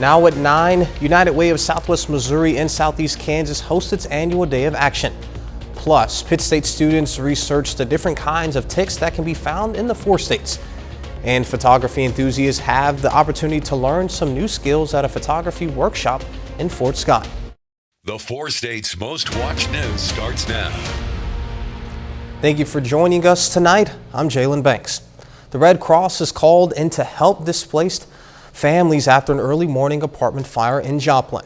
Now at 9, United Way of Southwest Missouri and Southeast Kansas hosts its annual Day of Action. Plus, Pitt State students researched the different kinds of ticks that can be found in the 4 states. And photography enthusiasts have the opportunity to learn some new skills at a photography workshop in Fort Scott. The 4 states' most watched news starts now. Thank you for joining us tonight. I'm Jalen Banks. The Red Cross is called in to help displaced families after an early morning apartment fire in Joplin.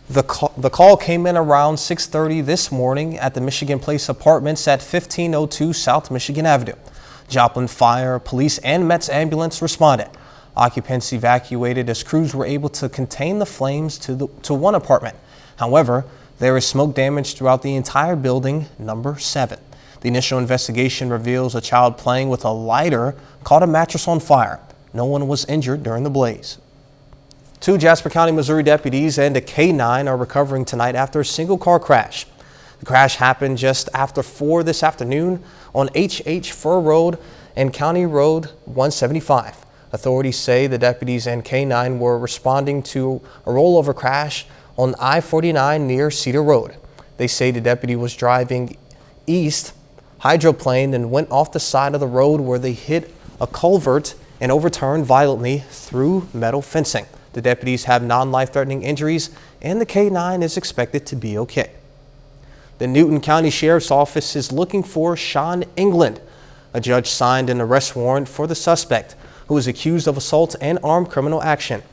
The call came in around 6:30 this morning at the Michigan Place Apartments at 1502 South Michigan Avenue. Joplin Fire, Police, and Met's ambulance responded. Occupants evacuated as crews were able to contain the flames to one apartment. However, there is smoke damage throughout the entire building, number 7. The initial investigation reveals a child playing with a lighter caught a mattress on fire. No one was injured during the blaze. 2 Jasper County, Missouri deputies and a K-9 are recovering tonight after a single car crash. The crash happened just after 4 this afternoon on H.H. Fur Road and County Road 175. Authorities say the deputies and K-9 were responding to a rollover crash on I-49 near Cedar Road. They say the deputy was driving east, hydroplaned, and went off the side of the road where they hit a culvert and overturned violently through metal fencing. The deputies have non-life-threatening injuries, and the K-9 is expected to be okay. The Newton County Sheriff's Office is looking for Sean England. A judge signed an arrest warrant for the suspect, who is accused of assault and armed criminal action.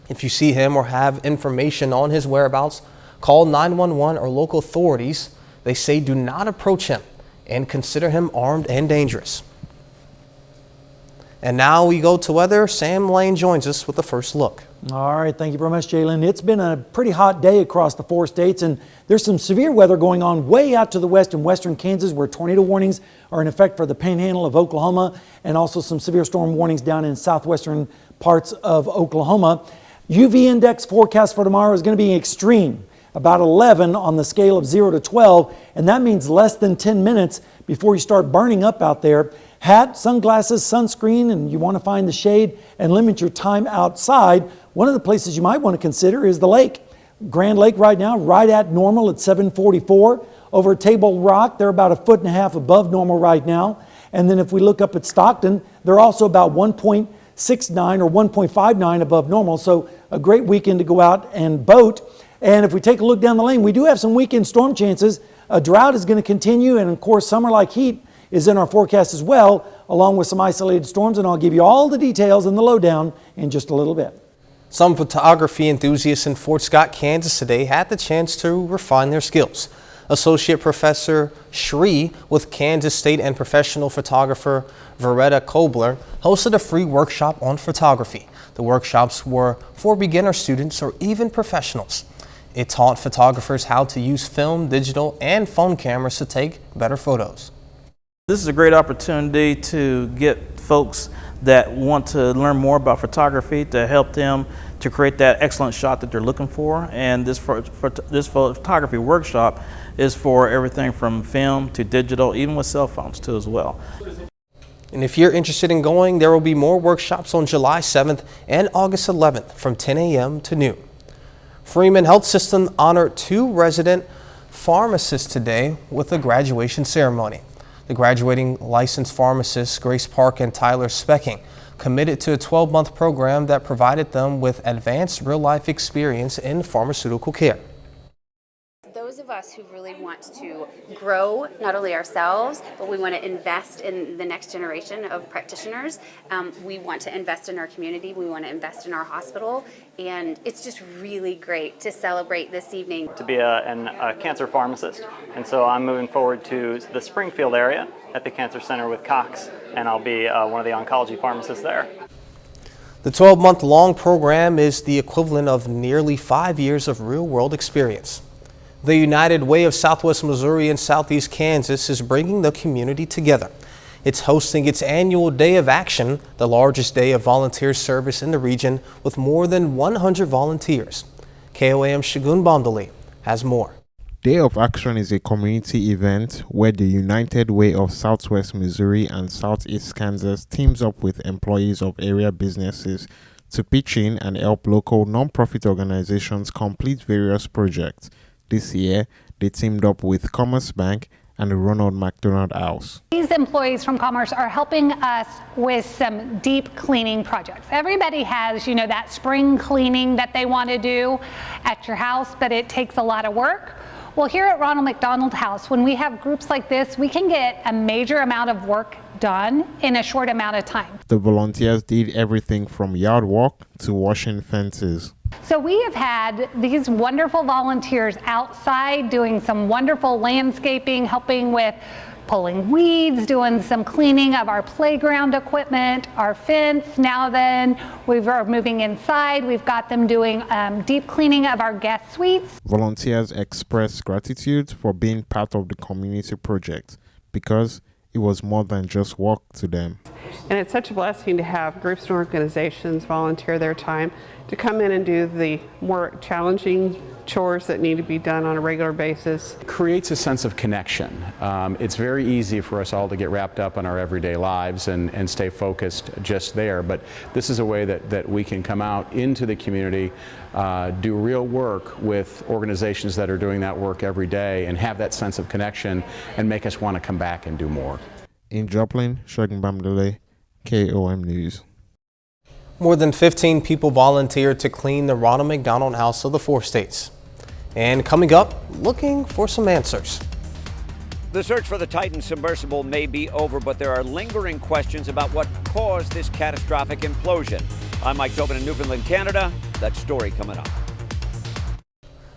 If you see him or have information on his whereabouts, call 911 or local authorities. They say do not approach him and consider him armed and dangerous. And now we go to weather. Sam Lane joins us with the first look. All right, thank you very much, Jalen. It's been a pretty hot day across the 4 states, and there's some severe weather going on way out to the west in western Kansas, where tornado warnings are in effect for the panhandle of Oklahoma, and also some severe storm warnings down in southwestern parts of Oklahoma. UV index forecast for tomorrow is going to be extreme, about 11 on the scale of 0 to 12, and that means less than 10 minutes before you start burning up out there. Hat, sunglasses, sunscreen, and you want to find the shade and limit your time outside. One of the places you might want to consider is the lake. Grand Lake right now, right at normal at 744. Over at Table Rock, they're about 1.5 feet above normal right now. And then if we look up at Stockton, they're also about 1.69 or 1.59 above normal. So a great weekend to go out and boat. And if we take a look down the lane, we do have some weekend storm chances. A drought is going to continue, and of course, summer-like heat is in our forecast as well, along with some isolated storms, and I'll give you all the details in the lowdown in just a little bit. Some photography enthusiasts in Fort Scott, Kansas today had the chance to refine their skills. Associate Professor Shree with Kansas State and professional photographer Veretta Kobler hosted a free workshop on photography. The workshops were for beginner students or even professionals. It taught photographers how to use film, digital, and phone cameras to take better photos. This is a great opportunity to get folks that want to learn more about photography to help them to create that excellent shot that they're looking for. And this photography workshop is for everything from film to digital, even with cell phones too as well. And if you're interested in going, there will be more workshops on July 7th and August 11th from 10 a.m. to noon. Freeman Health System honored 2 resident pharmacists today with a graduation ceremony. The graduating licensed pharmacists, Grace Park and Tyler Specking, committed to a 12-month program that provided them with advanced real-life experience in pharmaceutical care. Those of us who really want to grow not only ourselves, but we want to invest in the next generation of practitioners. We want to invest in our community. We want to invest in our hospital. And it's just really great to celebrate this evening. To be a cancer pharmacist. And so I'm moving forward to the Springfield area at the Cancer Center with Cox, and I'll be one of the oncology pharmacists there. The 12-month-long program is the equivalent of nearly 5 years of real-world experience. The United Way of Southwest Missouri and Southeast Kansas is bringing the community together. It's hosting its annual Day of Action, the largest day of volunteer service in the region with more than 100 volunteers. KOAM Shagun Bamdali has more. Day of Action is a community event where the United Way of Southwest Missouri and Southeast Kansas teams up with employees of area businesses to pitch in and help local non-profit organizations complete various projects. This year, they teamed up with Commerce Bank and the Ronald McDonald House. These employees from Commerce are helping us with some deep cleaning projects. Everybody has, that spring cleaning that they want to do at your house, but it takes a lot of work. Well, here at Ronald McDonald House, when we have groups like this, we can get a major amount of work done in a short amount of time. The volunteers did everything from yard work to washing fences. So we have had these wonderful volunteers outside doing some wonderful landscaping, helping with pulling weeds, doing some cleaning of our playground equipment, our fence. Now then, we are moving inside. We've got them doing deep cleaning of our guest suites. Volunteers expressed gratitude for being part of the community project because it was more than just work to them. And it's such a blessing to have groups and organizations volunteer their time to come in and do the more challenging chores that need to be done on a regular basis. Creates a sense of connection. It's very easy for us all to get wrapped up in our everyday lives and stay focused just there, but this is a way that we can come out into the community, do real work with organizations that are doing that work every day and have that sense of connection and make us want to come back and do more. In Joplin, Shogun Bamdele, KOAM News. More than 15 people volunteered to clean the Ronald McDonald House of the 4 states. And coming up, looking for some answers. The search for the Titan submersible may be over, but there are lingering questions about what caused this catastrophic implosion. I'm Mike Tobin in Newfoundland, Canada. That story coming up.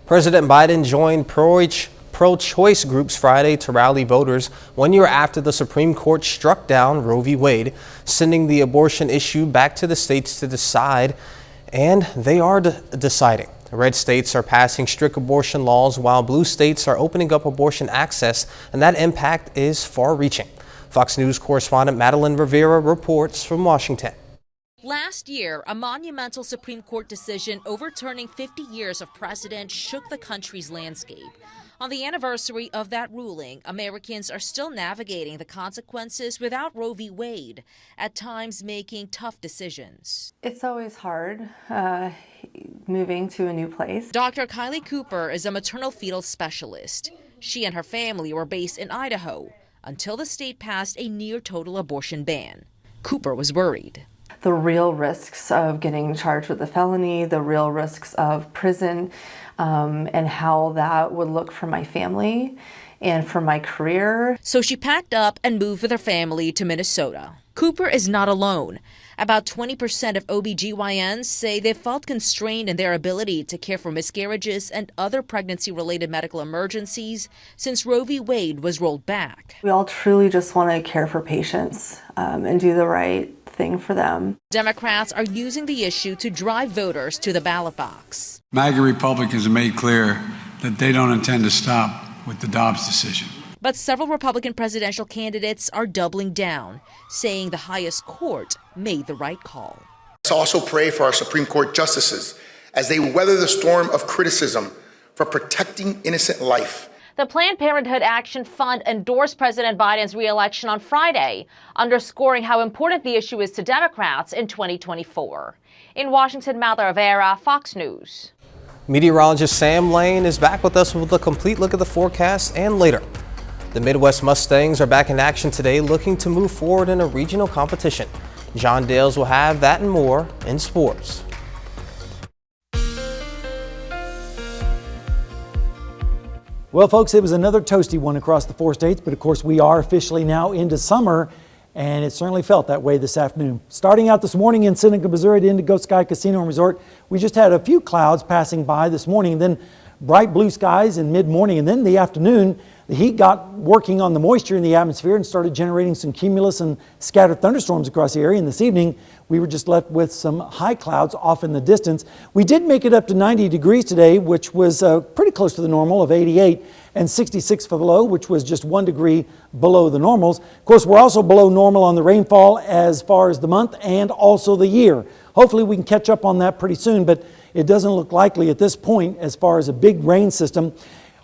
President Biden joined pro-choice groups Friday to rally voters 1 year after the Supreme Court struck down Roe v. Wade, sending the abortion issue back to the states to decide, and they are deciding. Red states are passing strict abortion laws while blue states are opening up abortion access, and that impact is far-reaching. Fox News correspondent Madeline Rivera reports from Washington. Last year, a monumental Supreme Court decision overturning 50 years of precedent shook the country's landscape. On the anniversary of that ruling, Americans are still navigating the consequences without Roe v. Wade, at times making tough decisions. It's always hard moving to a new place. Dr. Kylie Cooper is a maternal fetal specialist. She and her family were based in Idaho until the state passed a near-total abortion ban. Cooper was worried. The real risks of getting charged with a felony, the real risks of prison, and how that would look for my family and for my career. So she packed up and moved with her family to Minnesota. Cooper is not alone. About 20% of OBGYNs say they felt constrained in their ability to care for miscarriages and other pregnancy-related medical emergencies since Roe v. Wade was rolled back. We all truly just want to care for patients and do the right thing for them. Democrats are using the issue to drive voters to the ballot box. MAGA Republicans have made clear that they don't intend to stop with the Dobbs decision. But several Republican presidential candidates are doubling down, saying the highest court made the right call. Let's also pray for our Supreme Court justices as they weather the storm of criticism for protecting innocent life. The Planned Parenthood Action Fund endorsed President Biden's re-election on Friday, underscoring how important the issue is to Democrats in 2024. In Washington, Madeline Rivera, Fox News. Meteorologist Sam Lane is back with us with a complete look at the forecast and later. The Midwest Mustangs are back in action today, looking to move forward in a regional competition. John Dales will have that and more in sports. Well, folks, it was another toasty one across the 4 states, but of course we are officially now into summer, and it certainly felt that way this afternoon. Starting out this morning in Seneca, Missouri, at Indigo Sky Casino and Resort, we just had a few clouds passing by this morning, and then bright blue skies in mid-morning, and then in the afternoon, the heat got working on the moisture in the atmosphere and started generating some cumulus and scattered thunderstorms across the area. And this evening, we were just left with some high clouds off in the distance. We did make it up to 90 degrees today, which was pretty close to the normal of 88, and 66 for the low, which was just 1 degree below the normals. Of course, we're also below normal on the rainfall as far as the month and also the year. Hopefully we can catch up on that pretty soon, but it doesn't look likely at this point as far as a big rain system.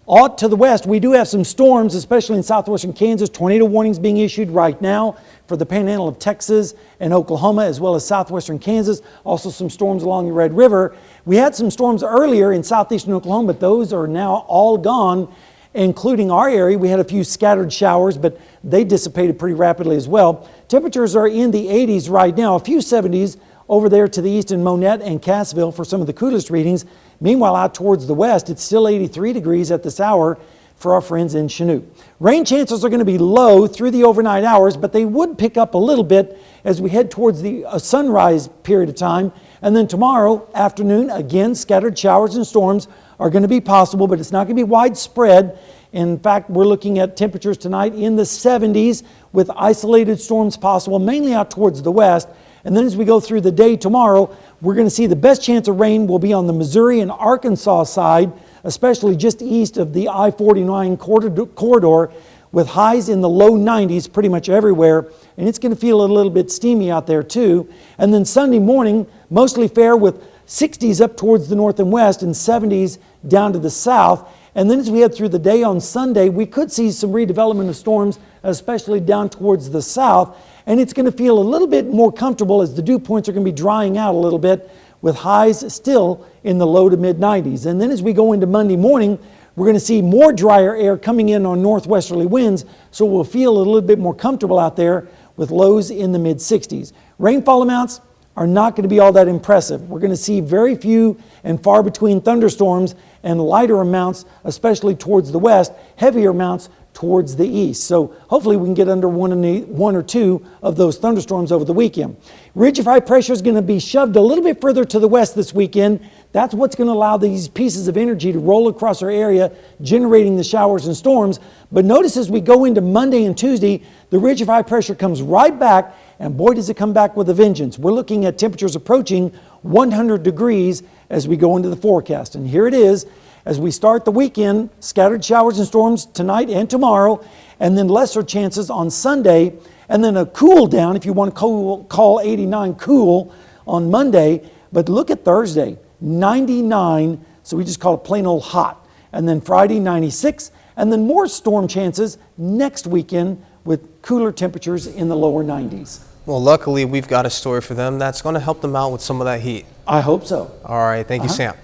Out to the west, we do have some storms, especially in southwestern Kansas. Tornado warnings being issued right now for the panhandle of Texas and Oklahoma, as well as southwestern Kansas. Also some storms along the Red River. We had some storms earlier in southeastern Oklahoma, but those are now all gone, including our area. We had a few scattered showers, but they dissipated pretty rapidly as well. Temperatures are in the 80s right now, a few 70s over there to the east in Monette and Cassville for some of the coolest readings. Meanwhile, out towards the west, it's still 83 degrees at this hour for our friends in Chanute. Rain chances are going to be low through the overnight hours, but they would pick up a little bit as we head towards the sunrise period of time. And then tomorrow afternoon, again, scattered showers and storms are going to be possible, but it's not going to be widespread. In fact, we're looking at temperatures tonight in the 70s with isolated storms possible, mainly out towards the west. And then as we go through the day tomorrow, we're going to see the best chance of rain will be on the Missouri and Arkansas side, especially just east of the I-49 corridor, with highs in the low 90s pretty much everywhere. And it's going to feel a little bit steamy out there too. And then Sunday morning, mostly fair with 60s up towards the north and west and 70s down to the south. And then as we head through the day on Sunday, we could see some redevelopment of storms, especially down towards the south. And it's going to feel a little bit more comfortable as the dew points are going to be drying out a little bit, with highs still in the low to mid 90s. And then as we go into Monday morning, we're going to see more drier air coming in on northwesterly winds, so we'll feel a little bit more comfortable out there with lows in the mid 60s. Rainfall amounts are not going to be all that impressive. We're going to see very few and far between thunderstorms and lighter amounts, especially towards the west, heavier amounts towards the east. So hopefully we can get under one or two of those thunderstorms over the weekend. Ridge of high pressure is going to be shoved a little bit further to the west this weekend. That's what's going to allow these pieces of energy to roll across our area, generating the showers and storms. But notice as we go into Monday and Tuesday, the ridge of high pressure comes right back, and boy does it come back with a vengeance. We're looking at temperatures approaching 100 degrees as we go into the forecast. And here it is. As we start the weekend, scattered showers and storms tonight and tomorrow, and then lesser chances on Sunday, and then a cool down, if you want to call 89 cool, on Monday. But look at Thursday, 99, so we just call it plain old hot. And then Friday, 96, and then more storm chances next weekend with cooler temperatures in the lower 90s. Well, luckily, we've got a story for them that's going to help them out with some of that heat. I hope so. All right, thank you, Sam.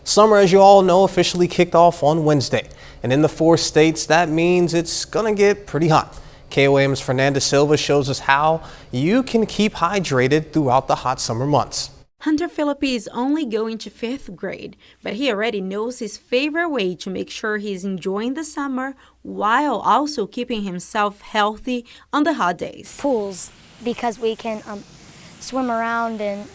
Summer, as you all know, officially kicked off on Wednesday. And in the 4 states, that means it's going to get pretty hot. KOAM's Fernanda Silva shows us how you can keep hydrated throughout the hot summer months. Hunter Philippi is only going to 5th grade, but he already knows his favorite way to make sure he's enjoying the summer while also keeping himself healthy on the hot days. Pools, because we can swim around and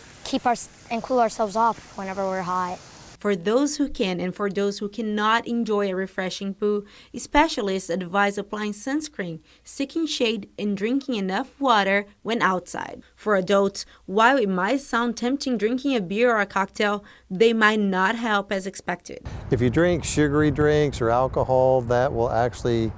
cool ourselves off whenever we're hot. For those who can and for those who cannot enjoy a refreshing pool, specialists advise applying sunscreen, seeking shade, and drinking enough water when outside. For adults, while it might sound tempting drinking a beer or a cocktail, they might not help as expected. If you drink sugary drinks or alcohol, that will actually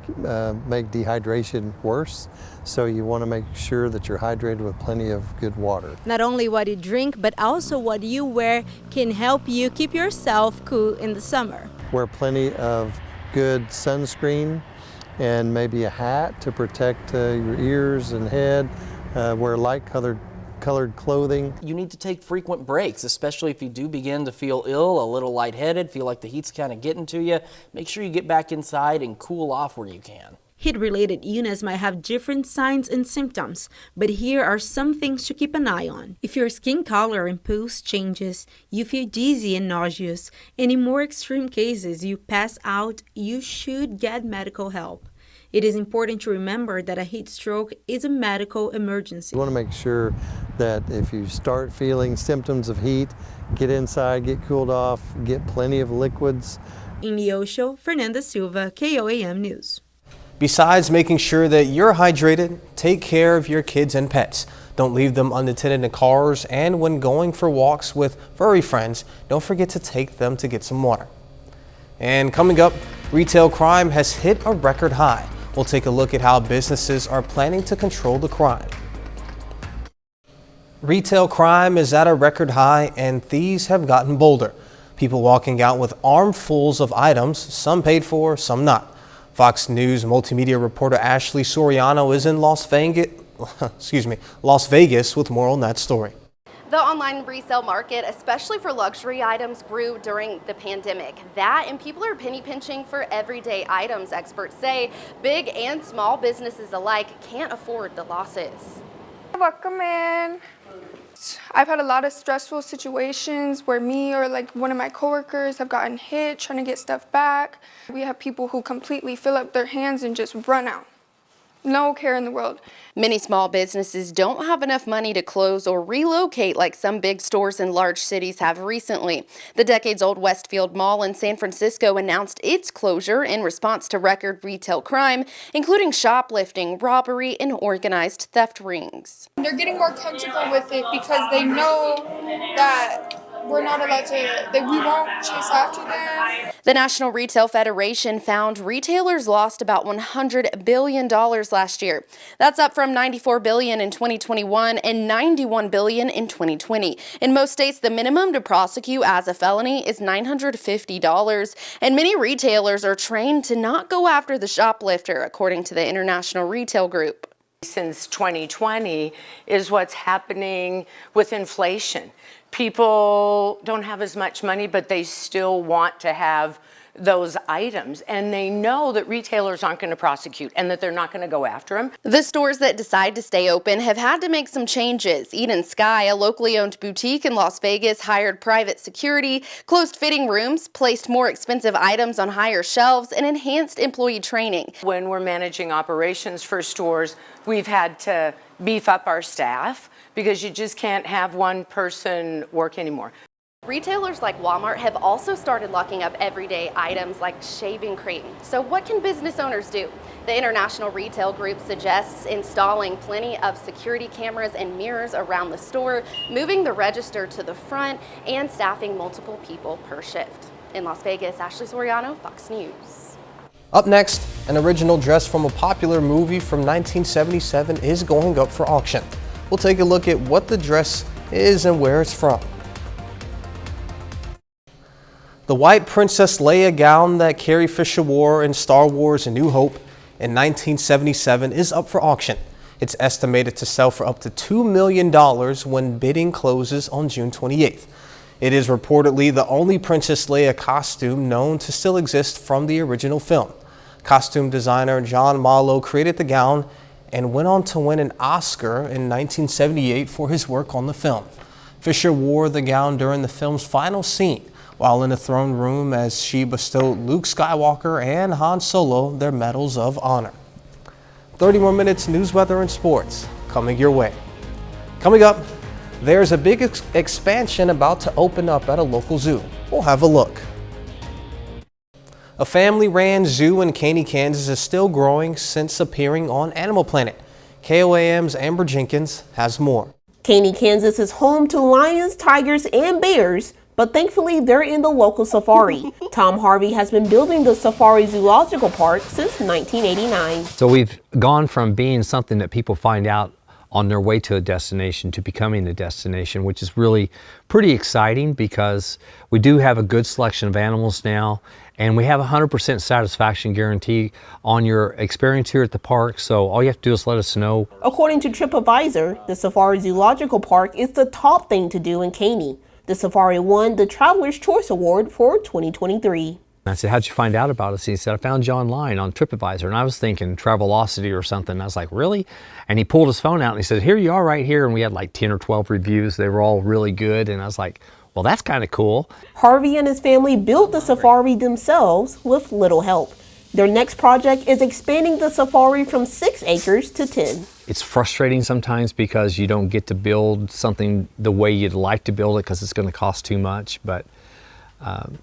make dehydration worse. So you want to make sure that you're hydrated with plenty of good water. Not only what you drink, but also what you wear can help you keep yourself cool in the summer. Wear plenty of good sunscreen and maybe a hat to protect your ears and head. Wear light colored clothing. You need to take frequent breaks, especially if you do begin to feel ill, a little lightheaded, feel like the heat's kind of getting to you. Make sure you get back inside and cool off where you can. Heat-related illness might have different signs and symptoms, but here are some things to keep an eye on. If your skin color and pulse changes, you feel dizzy and nauseous, and in more extreme cases you pass out, you should get medical help. It is important to remember that a heat stroke is a medical emergency. You want to make sure that if you start feeling symptoms of heat, get inside, get cooled off, get plenty of liquids. In Neosho, Fernanda Silva, KOAM News. Besides making sure that you're hydrated, take care of your kids and pets. Don't leave them unattended in cars, and when going for walks with furry friends, don't forget to take them to get some water. And coming up, retail crime has hit a record high. We'll take a look at how businesses are planning to control the crime. Retail crime is at a record high, and thieves have gotten bolder. People walking out with armfuls of items, some paid for, some not. Fox News multimedia reporter Ashley Soriano is in Las Vegas with more on that story. The online resale market, especially for luxury items, grew during the pandemic. That and people are penny pinching for everyday items. Experts say big and small businesses alike can't afford the losses. Welcome in. I've had a lot of stressful situations where me or like one of my coworkers have gotten hit trying to get stuff back. We have people who completely fill up their hands and just run out. No care in the world. Many small businesses don't have enough money to close or relocate like some big stores in large cities have recently. The decades-old Westfield Mall in San Francisco announced its closure in response to record retail crime, including shoplifting, robbery, and organized theft rings. They're getting more comfortable with it because they know that we're not allowed to, that we won't chase after them. The National Retail Federation found retailers lost about $100 billion last year. That's up from $94 billion in 2021 and $91 billion in 2020. In most states, the minimum to prosecute as a felony is $950, and many retailers are trained to not go after the shoplifter, according to the International Retail Group. Since 2020 is what's happening with inflation. People don't have as much money, but they still want to have those items, and they know that retailers aren't going to prosecute and that they're not going to go after them. The stores that decide to stay open have had to make some changes. Eden Sky, a locally owned boutique in Las Vegas, hired private security, closed fitting rooms, placed more expensive items on higher shelves, and enhanced employee training. When we're managing operations for stores, we've had to beef up our staff because you just can't have one person work anymore. Retailers like Walmart have also started locking up everyday items like shaving cream. So what can business owners do? The International Retail Group suggests installing plenty of security cameras and mirrors around the store, moving the register to the front, and staffing multiple people per shift. In Las Vegas, Ashley Soriano, Fox News. Up next, an original dress from a popular movie from 1977 is going up for auction. We'll take a look at what the dress is and where it's from. The white Princess Leia gown that Carrie Fisher wore in Star Wars: A New Hope in 1977 is up for auction. It's estimated to sell for up to $2 million when bidding closes on June 28th. It is reportedly the only Princess Leia costume known to still exist from the original film. Costume designer John Marlowe created the gown and went on to win an Oscar in 1978 for his work on the film. Fisher wore the gown during the film's final scene, while in the throne room as she bestowed Luke Skywalker and Han Solo their medals of honor. 30 more minutes news, weather, and sports coming your way. Coming up, there's a big expansion about to open up at a local zoo. We'll have a look. A family-ran zoo in Caney, Kansas is still growing since appearing on Animal Planet. KOAM's Amber Jenkins has more. Caney, Kansas is home to lions, tigers, and bears, but thankfully they're in the local safari. Tom Harvey has been building the Safari Zoological Park since 1989. So we've gone from being something that people find out on their way to a destination to becoming a destination, which is really pretty exciting because we do have a good selection of animals now, and we have a 100% satisfaction guarantee on your experience here at the park, so all you have to do is let us know. According to TripAdvisor, the Safari Zoological Park is the top thing to do in Caney. The safari won the Traveler's Choice Award for 2023. I said, how'd you find out about us? And he said, I found you online on TripAdvisor. And I was thinking Travelocity or something. And I was like, really? And he pulled his phone out and he said, here you are right here. And we had like 10 or 12 reviews. They were all really good. And I was like, well, that's kind of cool. Harvey and his family built the safari themselves with little help. Their next project is expanding the safari from 6 acres to 10. It's frustrating sometimes because you don't get to build something the way you'd like to build it because it's going to cost too much. But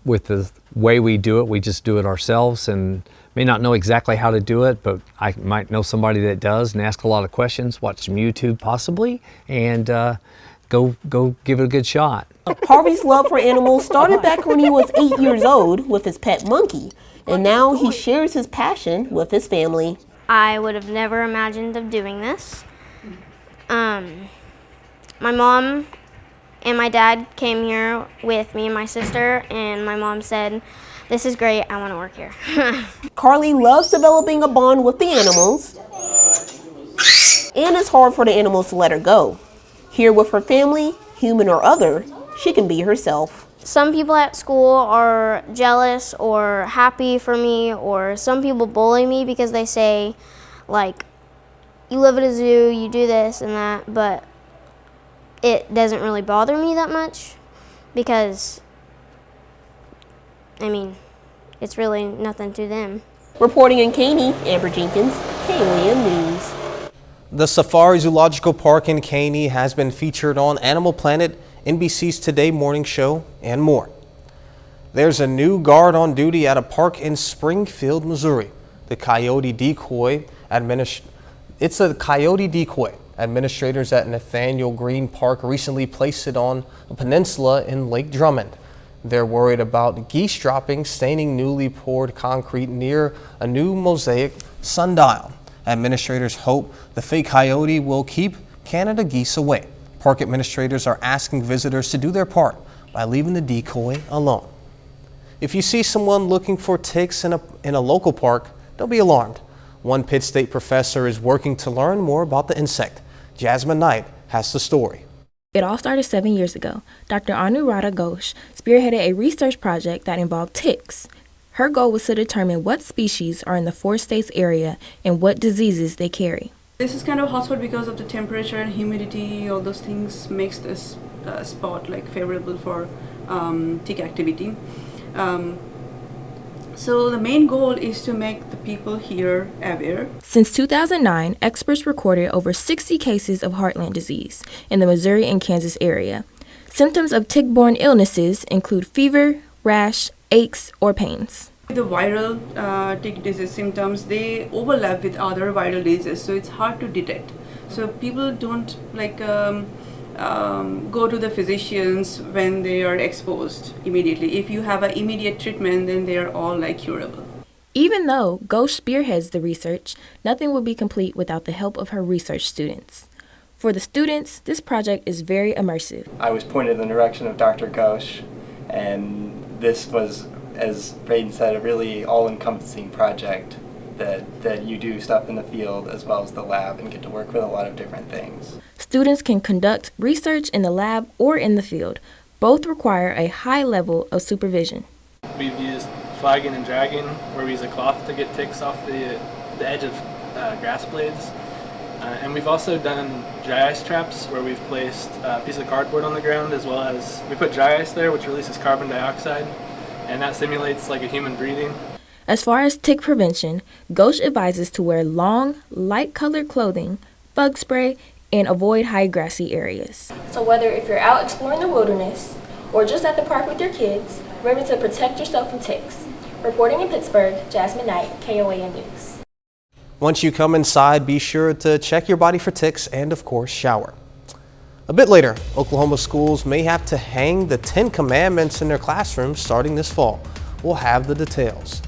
with the way we do it, we just do it ourselves and may not know exactly how to do it, but I might know somebody that does and ask a lot of questions, watch some YouTube possibly, and go give it a good shot. Harvey's love for animals started back when he was 8 years old with his pet monkey, and now he shares his passion with his family. I would have never imagined of doing this. My mom And my dad came here with me and my sister, and my mom said, "This is great, I want to work here." Carly loves developing a bond with the animals, and it's hard for the animals to let her go. Here with her family, human or other, she can be herself. Some people at school are jealous or happy for me, or some people bully me because they say, like, you live at a zoo, you do this and that, but it doesn't really bother me that much because, I mean, it's really nothing to them. Reporting in Caney, Amber Jenkins, KOAM News. The Safari Zoological Park in Caney has been featured on Animal Planet, NBC's Today Morning Show, and more. There's a new guard on duty at a park in Springfield, Missouri. The coyote decoy It's a coyote decoy. Administrators at Nathaniel Green Park recently placed it on a peninsula in Lake Drummond. They're worried about geese droppings staining newly poured concrete near a new mosaic sundial. Administrators hope the fake coyote will keep Canada geese away. Park administrators are asking visitors to do their part by leaving the decoy alone. If you see someone looking for ticks in a local park, don't be alarmed. One Pitt State professor is working to learn more about the insect. Jasmine Knight has the story. It all started 7 years ago. Dr. Anurada Ghosh spearheaded a research project that involved ticks. Her goal was to determine what species are in the 4 states area and what diseases they carry. This is kind of hotspot because of the temperature and humidity. All those things makes this spot like favorable for tick activity. So the main goal is to make the people here aware. Since 2009, experts recorded over 60 cases of heartland disease in the Missouri and Kansas area. Symptoms of tick-borne illnesses include fever, rash, aches, or pains. The viral tick disease symptoms, they overlap with other viral diseases, so it's hard to detect. So people don't go to the physicians when they are exposed immediately. If you have an immediate treatment, then they are all curable. Even though Ghosh spearheads the research, nothing would be complete without the help of her research students. For the students, this project is very immersive. I was pointed in the direction of Dr. Ghosh, and this was, as Braden said, a really all-encompassing project that you do stuff in the field as well as the lab and get to work with a lot of different things. Students can conduct research in the lab or in the field. Both require a high level of supervision. We've used flagging and dragging, where we use a cloth to get ticks off the edge of grass blades. And we've also done dry ice traps, where we've placed a piece of cardboard on the ground, as well as we put dry ice there, which releases carbon dioxide, and that simulates like a human breathing. As far as tick prevention, Ghosh advises to wear long, light-colored clothing, bug spray, and avoid high grassy areas. So whether if you're out exploring the wilderness or just at the park with your kids, remember to protect yourself from ticks. Reporting in Pittsburgh, Jasmine Knight, KOAM News. Once you come inside, be sure to check your body for ticks and, of course, shower. A bit later, Oklahoma schools may have to hang the 10 Commandments in their classrooms starting this fall. We'll have the details.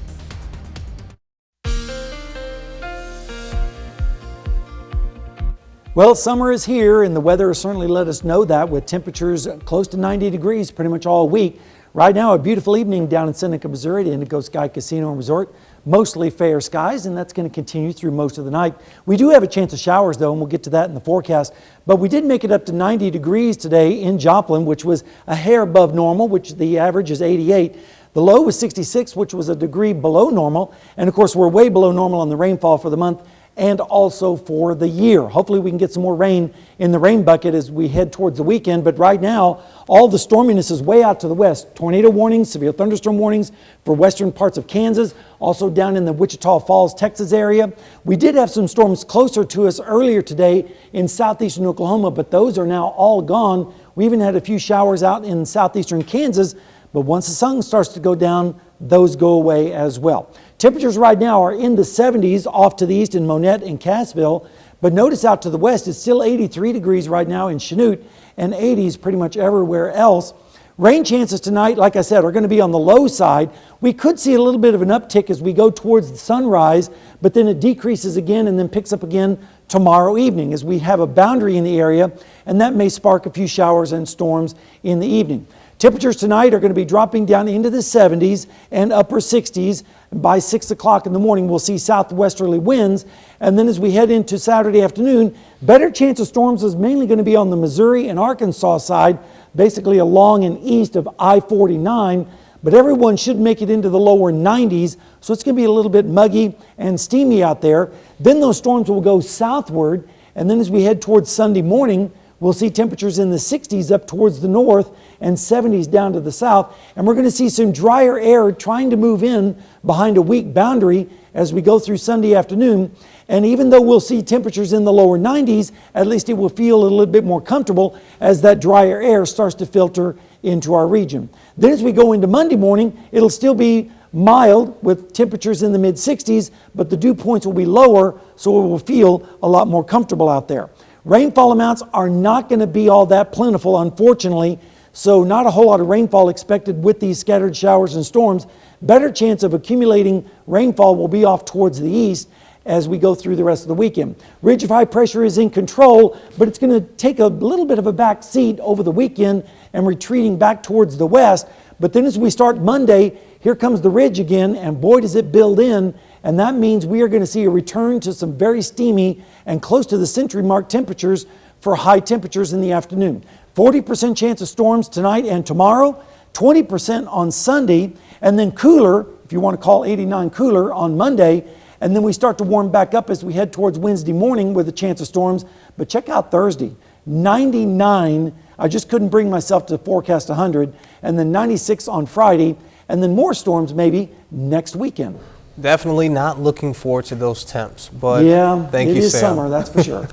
Well, summer is here, and the weather has certainly let us know that, with temperatures close to 90 degrees pretty much all week. Right now, a beautiful evening down in Seneca, Missouri, at Indigo Sky Casino and Resort. Mostly fair skies, and that's going to continue through most of the night. We do have a chance of showers, though, and we'll get to that in the forecast. But we did make it up to 90 degrees today in Joplin, which was a hair above normal, which the average is 88. The low was 66, which was a degree below normal. And, of course, we're way below normal on the rainfall for the month and also for the year. Hopefully we can get some more rain in the rain bucket as we head towards the weekend. But right now, all the storminess is way out to the west. Tornado warnings, severe thunderstorm warnings for western parts of Kansas, also down in the Wichita Falls, Texas area. We did have some storms closer to us earlier today in southeastern Oklahoma, but those are now all gone. We even had a few showers out in southeastern Kansas, but once the sun starts to go down, those go away as well. Temperatures right now are in the 70s off to the east in Monette and Cassville, but notice out to the west it's still 83 degrees right now in Chanute and 80s pretty much everywhere else. Rain chances tonight, like I said, are going to be on the low side. We could see a little bit of an uptick as we go towards the sunrise, but then it decreases again and then picks up again tomorrow evening, as we have a boundary in the area, and that may spark a few showers and storms in the evening. Temperatures tonight are going to be dropping down into the 70s and upper 60s. By 6 o'clock in the morning, we'll see southwesterly winds. And then as we head into Saturday afternoon, better chance of storms is mainly going to be on the Missouri and Arkansas side, basically along and east of I-49. But everyone should make it into the lower 90s, so it's going to be a little bit muggy and steamy out there. Then those storms will go southward, and then as we head towards Sunday morning, we'll see temperatures in the 60s up towards the north and 70s down to the south. And we're going to see some drier air trying to move in behind a weak boundary as we go through Sunday afternoon. And even though we'll see temperatures in the lower 90s, at least it will feel a little bit more comfortable as that drier air starts to filter into our region. Then as we go into Monday morning, it'll still be mild with temperatures in the mid 60s, but the dew points will be lower, so it will feel a lot more comfortable out there. Rainfall amounts are not going to be all that plentiful, unfortunately, so not a whole lot of rainfall expected with these scattered showers and storms. Better chance of accumulating rainfall will be off towards the east as we go through the rest of the weekend. Ridge of high pressure is in control, but it's going to take a little bit of a back seat over the weekend and retreating back towards the west. But then as we start Monday, here comes the ridge again, and boy does it build in, and that means we are going to see a return to some very steamy and close to the century mark temperatures for high temperatures in the afternoon. 40% chance of storms tonight and tomorrow, 20% on Sunday, and then cooler, if you want to call 89 cooler, on Monday. And then we start to warm back up as we head towards Wednesday morning with a chance of storms. But check out Thursday, 99. I just couldn't bring myself to forecast 100. And then 96 on Friday. And then more storms maybe next weekend. Definitely not looking forward to those temps. But yeah, thank you, it is Sam. summer, that's for sure.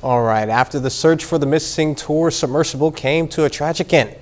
All right, after the search for the missing tour submersible came to a tragic end,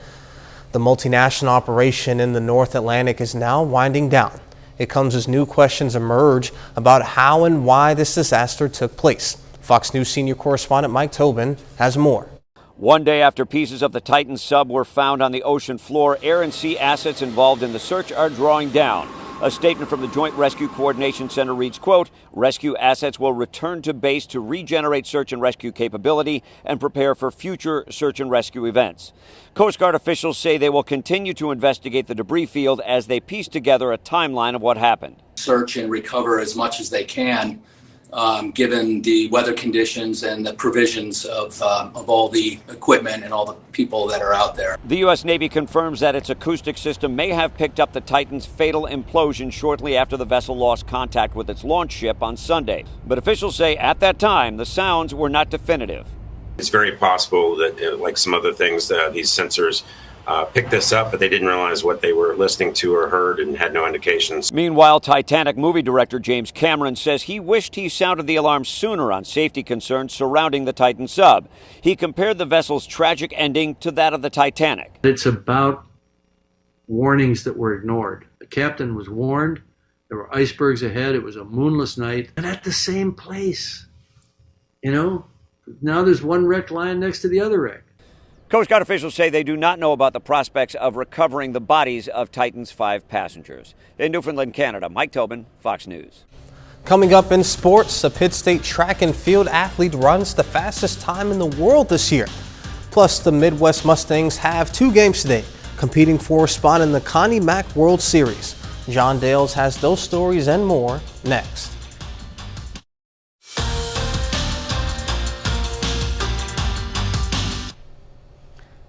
the multinational operation in the North Atlantic is now winding down. It comes as new questions emerge about how and why this disaster took place. Fox News senior correspondent Mike Tobin has more. One day after pieces of the Titan sub were found on the ocean floor, air and sea assets involved in the search are drawing down. A statement from the Joint Rescue Coordination Center reads, quote, rescue assets will return to base to regenerate search and rescue capability and prepare for future search and rescue events. Coast Guard officials say they will continue to investigate the debris field as they piece together a timeline of what happened. Search and recover as much as they can, given the weather conditions and the provisions of all the equipment and all the people that are out there. The U.S. Navy confirms that its acoustic system may have picked up the Titan's fatal implosion shortly after the vessel lost contact with its launch ship on Sunday. But officials say at that time, the sounds were not definitive. It's very possible that, like some other things, these sensors picked this up, but they didn't realize what they were listening to or heard and had no indications. Meanwhile, Titanic movie director James Cameron says he wished he sounded the alarm sooner on safety concerns surrounding the Titan sub. He compared the vessel's tragic ending to that of the Titanic. It's about warnings that were ignored. The captain was warned. There were icebergs ahead. It was a moonless night. And at the same place, you know, now there's one wreck lying next to the other wreck. Coast Guard officials say they do not know about the prospects of recovering the bodies of Titan's 5 passengers. In Newfoundland, Canada, Mike Tobin, Fox News. Coming up in sports, a Pitt State track and field athlete runs the fastest time in the world this year. Plus, the Midwest Mustangs have 2 games today, competing for a spot in the Connie Mack World Series. John Dales has those stories and more next.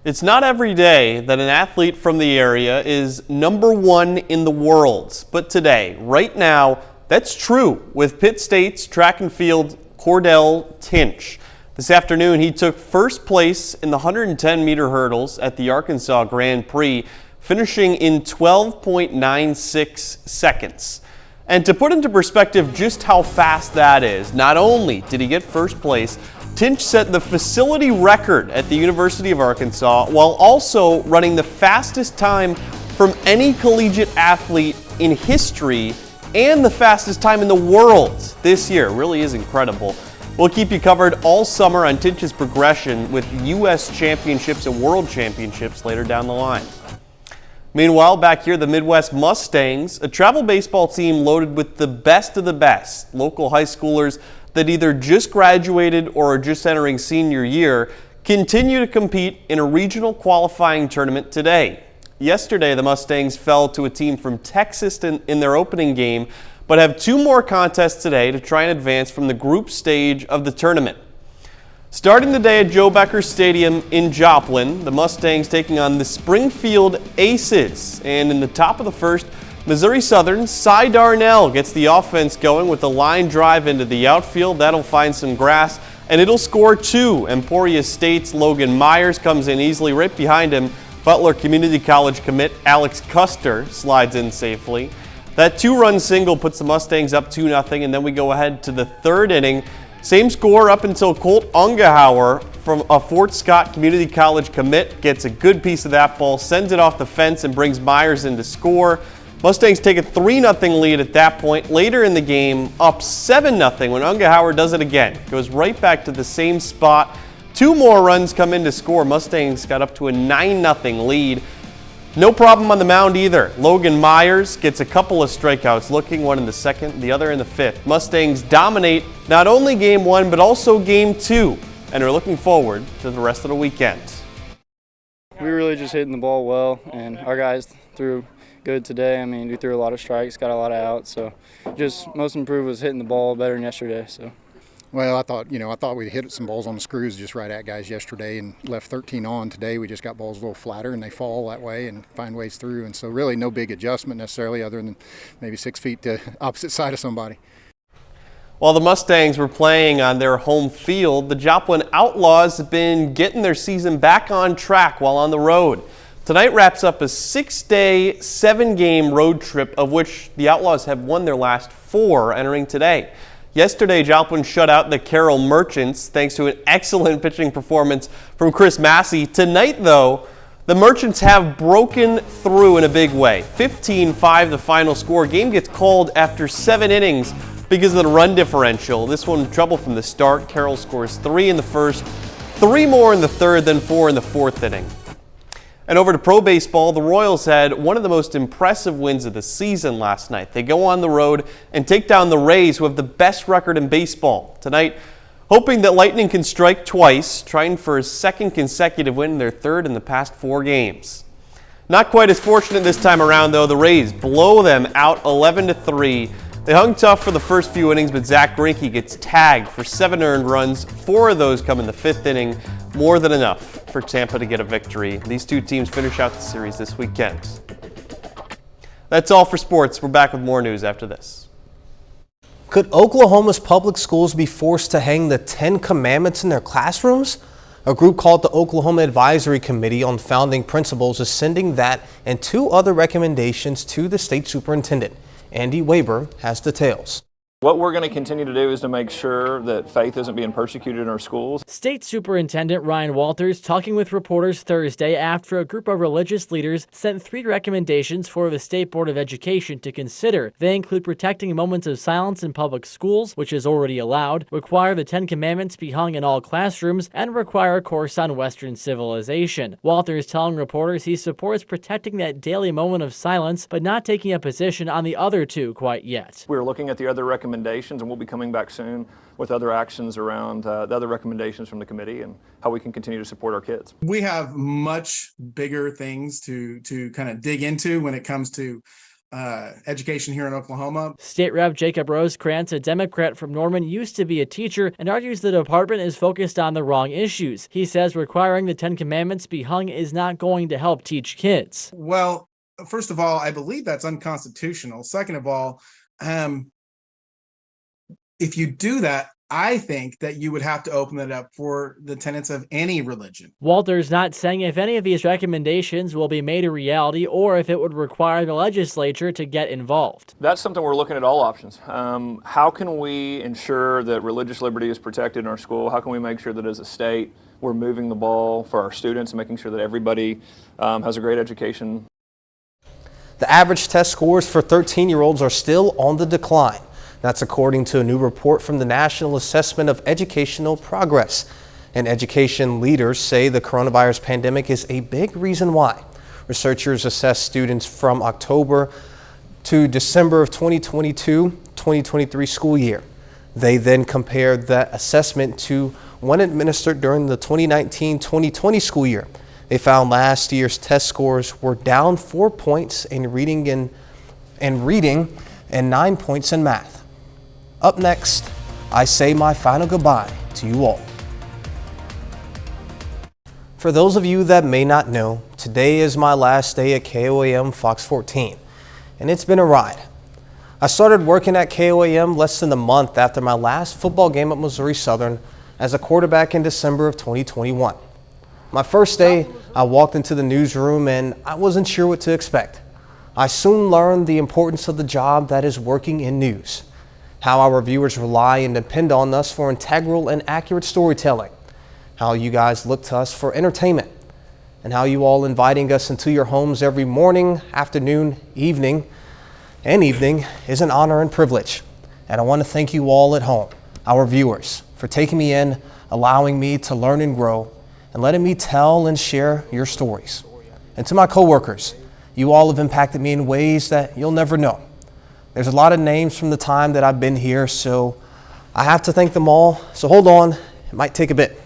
It's not every day that an athlete from the area is #1 in the world, but today, right now, that's true with Pitt State's track and field Cordell Tinch. This afternoon, he took first place in the 110-meter hurdles at the Arkansas Grand Prix, finishing in 12.96 seconds. And to put into perspective just how fast that is, not only did he get first place, Tinch set the facility record at the University of Arkansas while also running the fastest time from any collegiate athlete in history and the fastest time in the world this year. It really is incredible. We'll keep you covered all summer on Tinch's progression with U.S. championships and world championships later down the line. Meanwhile, back here, the Midwest Mustangs, a travel baseball team loaded with the best of the best. Local high schoolers that either just graduated or are just entering senior year continue to compete in a regional qualifying tournament today. Yesterday, the Mustangs fell to a team from Texas in their opening game, but have 2 more contests today to try and advance from the group stage of the tournament. Starting the day at Joe Becker Stadium in Joplin, the Mustangs taking on the Springfield Aces. And in the top of the first, Missouri Southern's Cy Darnell gets the offense going with a line drive into the outfield. That'll find some grass, and it'll score 2. Emporia State's Logan Myers comes in easily right behind him. Butler Community College commit Alex Custer slides in safely. That 2-run single puts the Mustangs up 2-0, and then we go ahead to the 3rd inning. Same score up until Colt Ungehauer from a Fort Scott Community College commit gets a good piece of that ball, sends it off the fence, and brings Myers in to score. Mustangs take a 3-0 lead at that point. Later in the game, up 7-0 when Ungehauer does it again. Goes right back to the same spot. 2 more runs come in to score. Mustangs got up to a 9-0 lead. No problem on the mound either. Logan Myers gets a couple of strikeouts, looking, one in the 2nd, the other in the 5th. Mustangs dominate not only Game 1, but also Game 2, and are looking forward to the rest of the weekend. We were really just hitting the ball well, and our guys threw good today. I mean, we threw a lot of strikes, got a lot of outs, so just most improved was hitting the ball better than yesterday. So. Well, I thought we hit some balls on the screws just right at guys yesterday and left 13 on. Today we just got balls a little flatter and they fall that way and find ways through. And so really no big adjustment necessarily other than maybe 6 feet to opposite side of somebody. While the Mustangs were playing on their home field, the Joplin Outlaws have been getting their season back on track while on the road. Tonight wraps up a 6-day, 7-game road trip, of which the Outlaws have won their last 4 entering today. Yesterday, Joplin shut out the Carroll Merchants thanks to an excellent pitching performance from Chris Massey. Tonight, though, the Merchants have broken through in a big way. 15-5 the final score. Game gets called after 7 innings because of the run differential. This one, trouble from the start. Carroll scores 3 in the first, 3 more in the 3rd, then 4 in the 4th inning. And over to pro baseball, the Royals had one of the most impressive wins of the season last night. They go on the road and take down the Rays, who have the best record in baseball. Tonight, hoping that Lightning can strike twice, trying for a 2nd consecutive win, their 3rd in the past 4 games. Not quite as fortunate this time around, though. The Rays blow them out 11-3. They hung tough for the first few innings, but Zach Greinke gets tagged for 7 earned runs. 4 of those come in the 5th inning. More than enough for Tampa to get a victory. These 2 teams finish out the series this weekend. That's all for sports. We're back with more news after this. Could Oklahoma's public schools be forced to hang the 10 Commandments in their classrooms? A group called the Oklahoma Advisory Committee on Founding Principles is sending that and 2 other recommendations to the state superintendent. Andy Weber has details. What we're going to continue to do is to make sure that faith isn't being persecuted in our schools. State Superintendent Ryan Walters talking with reporters Thursday after a group of religious leaders sent 3 recommendations for the State Board of Education to consider. They include protecting moments of silence in public schools, which is already allowed, require the 10 Commandments be hung in all classrooms, and require a course on Western civilization. Walters telling reporters he supports protecting that daily moment of silence, but not taking a position on the other 2 quite yet. We're looking at the other recommendations, and we'll be coming back soon with other actions around the other recommendations from the committee and how we can continue to support our kids. We have much bigger things to kind of dig into when it comes to education here in Oklahoma. State Rep Jacob Rosecrans, a Democrat from Norman, used to be a teacher and argues the department is focused on the wrong issues. He says requiring the 10 Commandments be hung is not going to help teach kids. Well, first of all, I believe that's unconstitutional. Second of all, if you do that, I think that you would have to open it up for the tenets of any religion. Walters not saying if any of these recommendations will be made a reality or if it would require the legislature to get involved. That's something we're looking at all options. How can we ensure that religious liberty is protected in our school? How can we make sure that as a state we're moving the ball for our students and making sure that everybody has a great education? The average test scores for 13-year-olds are still on the decline. That's according to a new report from the National Assessment of Educational Progress. And education leaders say the coronavirus pandemic is a big reason why. Researchers assess students from October to December of 2022-2023 school year. They then compared that assessment to one administered during the 2019-2020 school year. They found last year's test scores were down 4 points in reading and 9 points in math. Up next, I say my final goodbye to you all. For those of you that may not know, today is my last day at KOAM Fox 14, and it's been a ride. I started working at KOAM less than a month after my last football game at Missouri Southern as a quarterback in December of 2021. My first day, I walked into the newsroom and I wasn't sure what to expect. I soon learned the importance of the job that is working in news, how our viewers rely and depend on us for integral and accurate storytelling, how you guys look to us for entertainment, and how you all inviting us into your homes every morning, afternoon, evening is an honor and privilege. And I want to thank you all at home, our viewers, for taking me in, allowing me to learn and grow, and letting me tell and share your stories. And to my coworkers, you all have impacted me in ways that you'll never know. There's a lot of names from the time that I've been here, so I have to thank them all. So hold on, it might take a bit.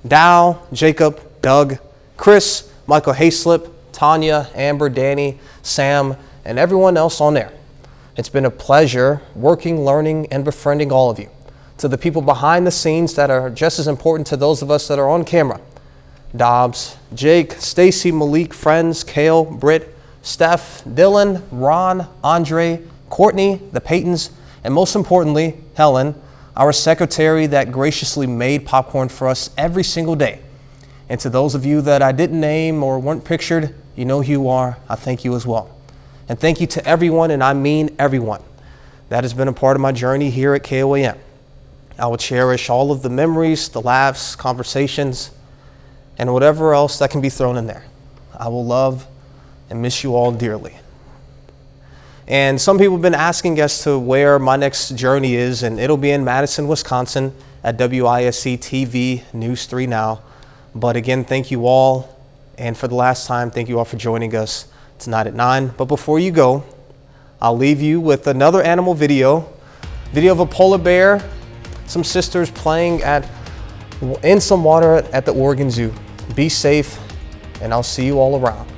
Dow, Jacob, Doug, Chris, Michael Hayslip, Tanya, Amber, Danny, Sam, and everyone else on there. It's been a pleasure working, learning, and befriending all of you. To the people behind the scenes that are just as important to those of us that are on camera. Dobbs, Jake, Stacy, Malik, friends, Kale, Britt, Steph, Dylan, Ron, Andre, Courtney, the Paytons, and most importantly, Helen, our secretary that graciously made popcorn for us every single day. And to those of you that I didn't name or weren't pictured, you know who you are. I thank you as well. And thank you to everyone, and I mean everyone, that has been a part of my journey here at KOAM. I will cherish all of the memories, the laughs, conversations, and whatever else that can be thrown in there. I will love and miss you all dearly. And some people have been asking us to where my next journey is, and it'll be in Madison, Wisconsin at WISC TV News 3 Now. But again, thank you all. And for the last time, thank you all for joining us tonight at 9. But before you go, I'll leave you with another animal video of a polar bear, some sisters playing in some water at the Oregon Zoo. Be safe, and I'll see you all around.